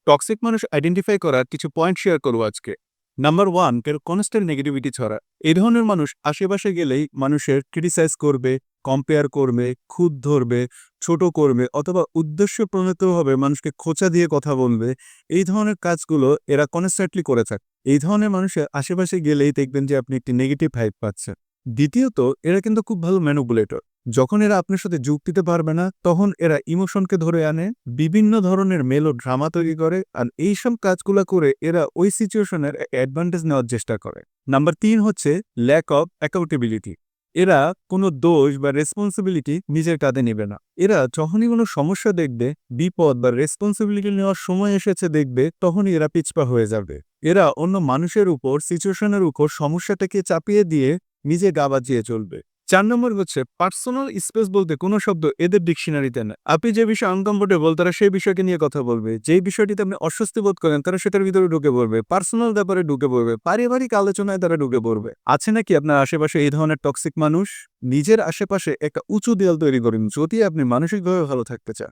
Toxic মানুষ identify করার কিছু পয়েন্ট শেয়ার করবো আজকে। নাম্বার 1, কেউ কনস্ট্যান্ট নেগেটিভিটি ছড়া। এই ধরনের মানুষ আশেপাশে গেলেই মানুষের ক্রিটিসাইজ করবে, কম্পেয়ার করবে, খুঁত ধরবে, ছোট করবে অথবা উদ্দেশ্য প্রণীতভাবে মানুষকে খোঁচা দিয়ে কথা বলবে। এই ধরনের কাজগুলো এরা কনস্ট্যান্টলি করে থাকে। এই ধরনের মানুষের আশেপাশে গেলেই দেখবেন যে আপনি একটি নেগেটিভ ভাইব পাচ্ছেন। দ্বিতীয়ত, এরা কিন্তু খুব ভালো ম্যানিপুলেটর। যখন এরা আপনার সাথে যুগ দিতে পারবে না, তখন এরা ইমোশনকে ধরে আনে, বিভিন্ন ধরনের মেলো ড্রামা তৈরি করে, আর এইসব কাজগুলো করে এরা ওই সিচুয়েশনের অ্যাডভান্টেজ নেওয়ার চেষ্টা করে। নাম্বার 3 হচ্ছে ল্যাক অফ অ্যাকাউন্টেবিলিটি। এরা কোনো দোষ বা রেসপন্সিবিলিটি নিজের কাঁধে নেবে না। এরা যখনই কোনো সমস্যা দেখবে, বিপদ বা রেসপন্সিবিলিটি নেওয়ার সময় এসেছে দেখবে, তখনই এরা পিছপা হয়ে যাবে। এরা অন্য মানুষের উপর, সিচুয়েশনের উপর সমস্যাটাকে চাপিয়ে দিয়ে নিজে গা বাজিয়ে চলবে। 4 নম্বর হচ্ছে পার্সোনাল স্পেস বলতে কোনো শব্দ এদের ডিকশনারিতে না। আপনি যে বিষয়ে আনকমফোর্টেবল তারা সেই বিষয়কে নিয়ে কথা বলবে। যেই বিষয়টিতে আপনি অস্বস্তি বোধ করেন তারা সেটার ভিতরে ঢুকে পড়বে। পার্সোনাল ব্যাপারে ঢুকে পড়বে। পারিবারিক আলোচনায় তারা ঢুকে পড়বে। আছে নাকি আপনার আশেপাশে এই ধরনের টক্সিক মানুষ? নিজের আশেপাশে একটা উঁচু দেয়াল তৈরি করুন যদি আপনি মানসিকভাবে ভালো থাকতে চান।